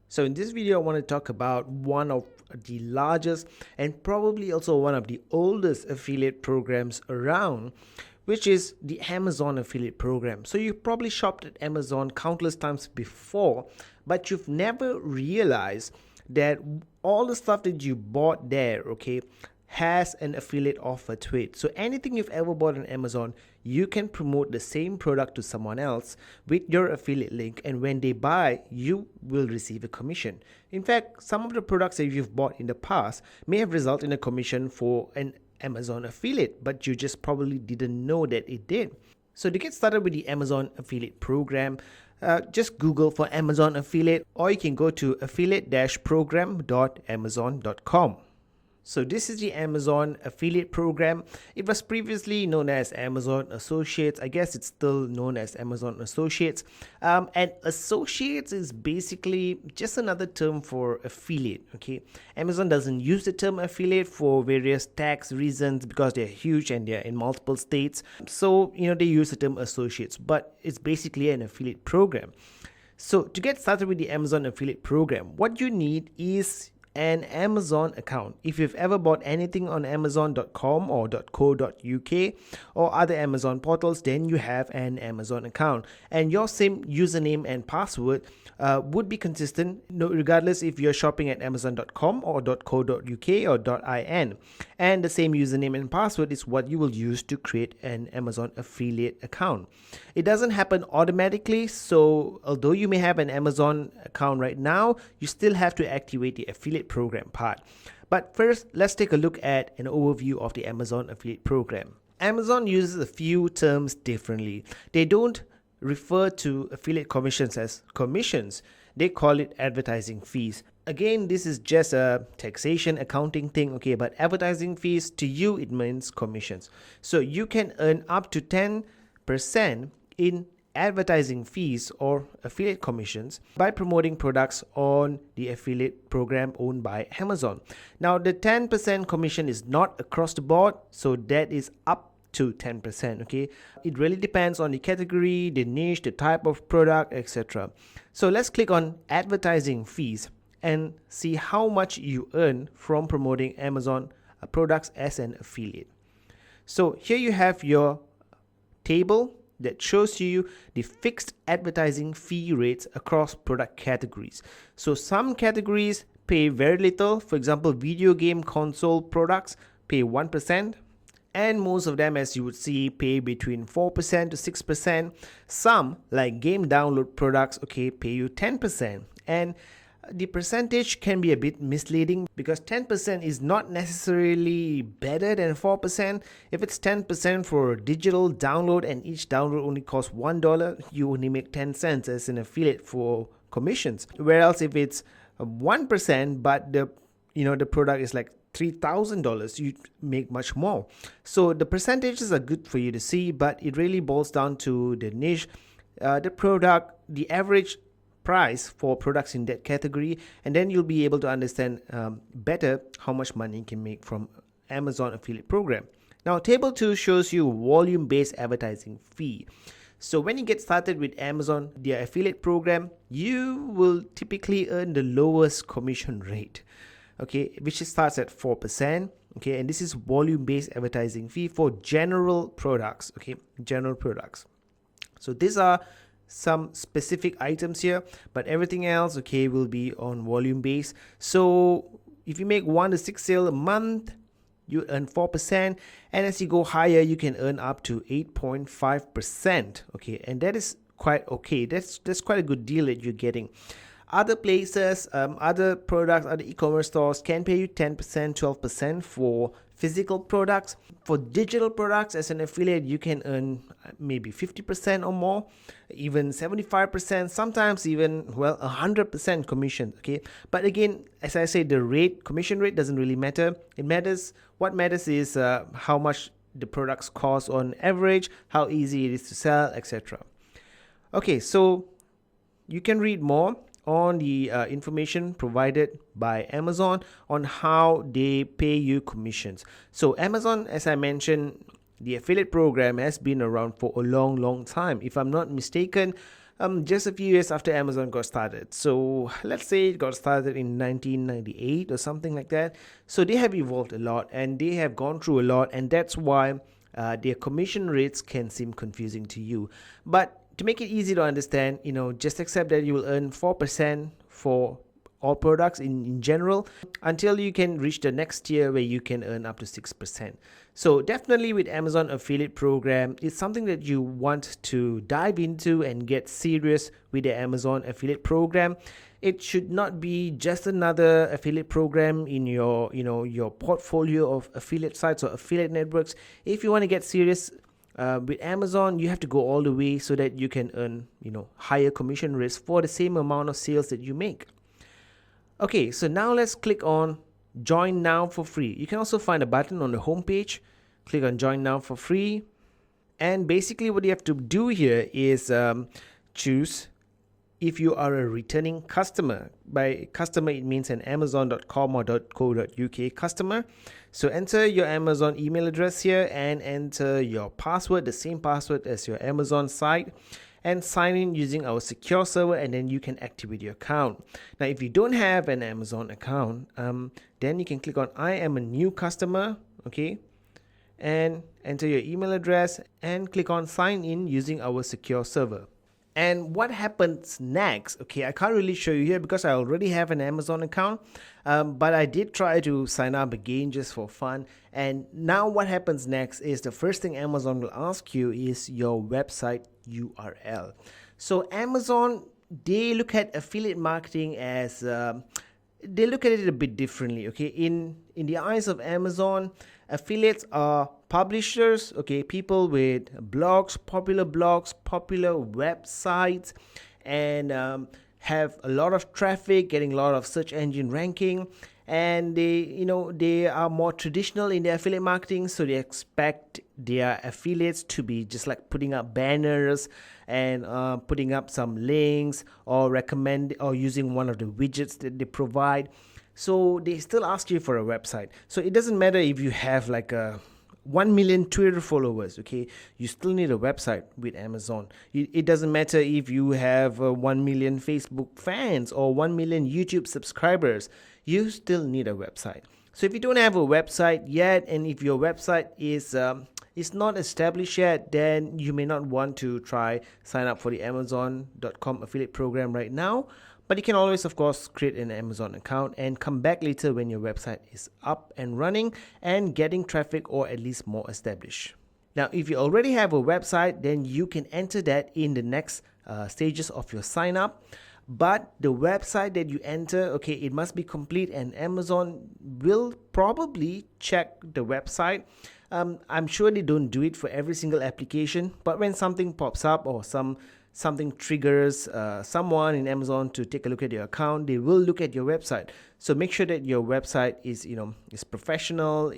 So in this video, I want to talk about one of the largest and probably also one of the oldest affiliate programs around, which is the Amazon affiliate program. So you've probably shopped at Amazon countless times before, but you've never realized that all the stuff that you bought there, okay, has an affiliate offer to it. So anything you've ever bought on Amazon, you can promote the same product to someone else with your affiliate link, and when they buy, you will receive a commission. In fact, some of the products that you've bought in the past may have resulted in a commission for an Amazon affiliate, but you just probably didn't know that it did. So to get started with the Amazon affiliate program, just Google for Amazon affiliate, or you can go to affiliate-program.amazon.com. So this is the Amazon affiliate program. It was previously known as Amazon Associates. I guess it's still known as Amazon Associates. And Associates is basically just another term for affiliate. Okay, Amazon doesn't use the term affiliate for various tax reasons because they're huge and they're in multiple states. So they use the term Associates, but it's basically an affiliate program. So to get started with the Amazon affiliate program, what you need is an Amazon account. If you've ever bought anything on Amazon.com or .co.uk or other Amazon portals, then you have an Amazon account, and your same username and password would be consistent regardless if you're shopping at Amazon.com or .co.uk or .in, and the same username and password is what you will use to create an Amazon affiliate account. It doesn't happen automatically, so although you may have an Amazon account right now, you still have to activate the affiliate program part. But first, let's take a look at an overview of the Amazon affiliate program. Amazon uses a few terms differently. They don't refer to affiliate commissions as commissions. They call it advertising fees. Again, this is just a taxation accounting thing, okay, but advertising fees, to you it means commissions. So you can earn up to 10% in advertising fees or affiliate commissions by promoting products on the affiliate program owned by Amazon. Now, the 10% commission is not across the board, so that is up to 10%. Okay, it really depends on the category, the niche, the type of product, etc. So let's click on advertising fees and see how much you earn from promoting Amazon products as an affiliate. So here you have your table that shows you the fixed advertising fee rates across product categories. So some categories pay very little. For example, video game console products pay 1%, and most of them, as you would see, pay between 4% to 6%. Some, like game download products, okay, pay you 10%. And the percentage can be a bit misleading because 10% is not necessarily better than 4%. If it's 10% for digital download and each download only costs $1, you only make 10 cents as an affiliate for commissions. Whereas if it's 1%, but the product is like $3,000, you make much more. So the percentages are good for you to see, but it really boils down to the niche, the product, the average price for products in that category, and then you'll be able to understand better how much money you can make from Amazon affiliate program. Now, table 2 shows you volume-based advertising fee. So when you get started with Amazon, their affiliate program, you will typically earn the lowest commission rate, okay, which starts at 4%. Okay, and this is volume-based advertising fee for general products. Okay, general products. So these are some specific items here, but everything else, okay, will be on volume base. So if you make 1 to 6 sale a month, you earn 4%, and as you go higher, you can earn up to 8.5%. Okay, and that is quite okay. That's quite a good deal that you're getting. Other places, other products, other e-commerce stores can pay you 10%, 12% for physical products. For digital products, as an affiliate, you can earn maybe 50% or more, even 75%, sometimes even 100% commission. Okay, but again, as I say, the commission rate doesn't really matter. What matters is how much the products cost on average, how easy it is to sell, etc. Okay, so you can read more on the information provided by Amazon on how they pay you commissions. So Amazon, as I mentioned, the affiliate program has been around for a long time. If I'm not mistaken, just a few years after Amazon got started. So let's say it got started in 1998 or something like that. So they have evolved a lot and they have gone through a lot, and that's why their commission rates can seem confusing to you. But to make it easy to understand, just accept that you will earn 4% for all products in general until you can reach the next tier where you can earn up to 6%. So definitely with Amazon affiliate program, it's something that you want to dive into and get serious with the Amazon affiliate program. It should not be just another affiliate program in your portfolio of affiliate sites or affiliate networks. If you want to get serious with Amazon, you have to go all the way so that you can earn higher commission rates for the same amount of sales that you make. Okay, so now let's click on Join Now for free. You can also find a button on the home page. Click on Join Now for free. And basically what you have to do here is choose if you are a returning customer. By customer, it means an Amazon.com or .co.uk customer. So enter your Amazon email address here and enter your password, the same password as your Amazon site, and sign in using our secure server, and then you can activate your account. Now, if you don't have an Amazon account, then you can click on I am a new customer, okay, and enter your email address and click on sign in using our secure server. And what happens next? Okay, I can't really show you here because I already have an Amazon account, but I did try to sign up again just for fun. And now what happens next is the first thing Amazon will ask you is your website URL. So Amazon, they look at affiliate marketing as they look at it a bit differently. Okay, in the eyes of Amazon, affiliates are publishers, okay, people with blogs, popular websites, and have a lot of traffic, getting a lot of search engine ranking, and they are more traditional in their affiliate marketing, so they expect their affiliates to be just like putting up banners and putting up some links or recommend or using one of the widgets that they provide. So they still ask you for a website. So it doesn't matter if you have like a 1 million Twitter followers, okay, you still need a website with Amazon. It doesn't matter if you have 1 million Facebook fans or 1 million YouTube subscribers, you still need a website. So if you don't have a website yet, and if your website is not established yet, then you may not want to try sign up for the Amazon.com affiliate program right now. But you can always, of course, create an Amazon account and come back later when your website is up and running and getting traffic, or at least more established. Now, if you already have a website, then you can enter that in the next stages of your sign up. But the website that you enter, okay, it must be complete, and Amazon will probably check the website. I'm sure they don't do it for every single application, but when something pops up or something triggers someone in Amazon to take a look at your account, they will look at your website. So make sure that your website is professional.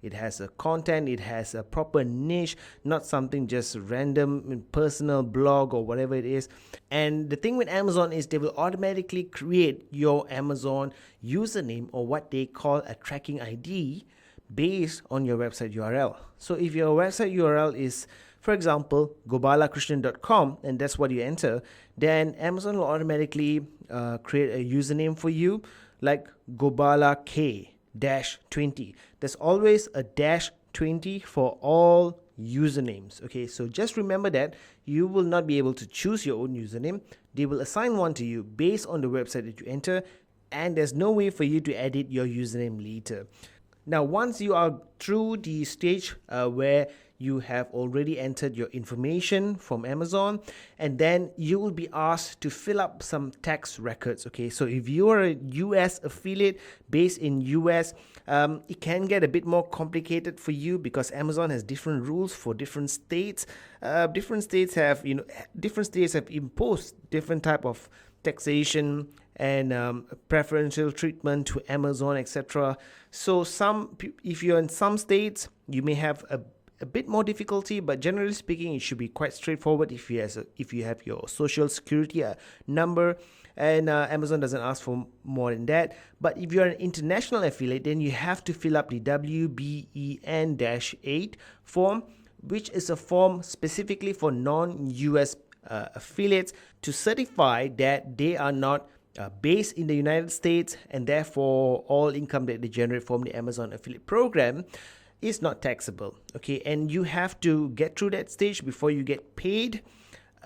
It has a content, it has a proper niche, not something just random personal blog or whatever it is. And the thing with Amazon is they will automatically create your Amazon username, or what they call a tracking ID, based on your website URL. So if your website URL is, for example, gobalakrishnan.com, and that's what you enter, then Amazon will automatically create a username for you like gobalak-20. There's always a -20 for all usernames. Okay, so just remember that you will not be able to choose your own username. They will assign one to you based on the website that you enter, and there's no way for you to edit your username later. Now, once you are through the stage where you have already entered your information from Amazon, and then you will be asked to fill up some tax records. Okay, so if you are a US affiliate based in US, it can get a bit more complicated for you because Amazon has different rules for different states. Different states have imposed different type of taxation and preferential treatment to Amazon, etc. So if you're in some states, you may have a bit more difficulty, but generally speaking, it should be quite straightforward if you have your social security number, and Amazon doesn't ask for more than that. But if you're an international affiliate, then you have to fill up the WBEN-8 form, which is a form specifically for non-US affiliates to certify that they are not based in the United States, and therefore all income that they generate from the Amazon affiliate program is not taxable. Okay, and you have to get through that stage before you get paid.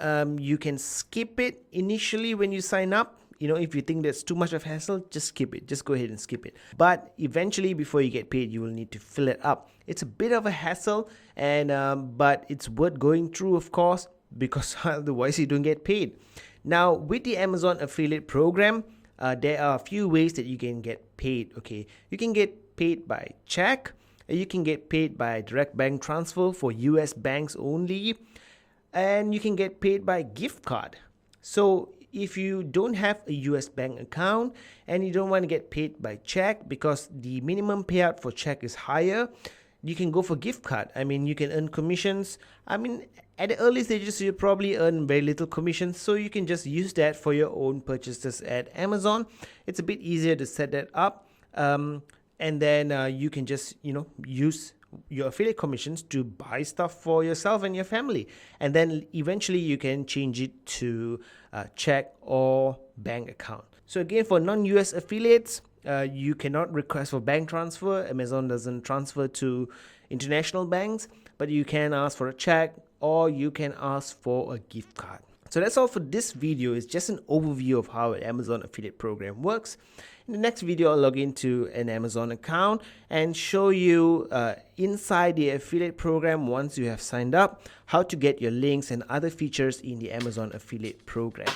You can skip it initially when you sign up. If you think there's too much of hassle, just skip it. Just go ahead and skip it. But eventually, before you get paid, you will need to fill it up. It's a bit of a hassle, and but it's worth going through, of course, because otherwise you don't get paid. Now, with the Amazon affiliate program, there are a few ways that you can get paid. Okay, you can get paid by check. You can get paid by direct bank transfer for US banks only, and you can get paid by gift card. So if you don't have a US bank account and you don't want to get paid by check because the minimum payout for check is higher, you can go for gift card. You can earn commissions. At the early stages, you probably earn very little commissions, so you can just use that for your own purchases at Amazon. It's a bit easier to set that up, and then you can just use your affiliate commissions to buy stuff for yourself and your family, and then eventually you can change it to check or bank account. So again, for non-US affiliates, you cannot request for bank transfer. Amazon doesn't transfer to international banks, but you can ask for a check or you can ask for a gift card. So that's all for this video. It's just an overview of how an Amazon affiliate program works. In the next video, I'll log into an Amazon account and show you inside the affiliate program, once you have signed up, how to get your links and other features in the Amazon affiliate program.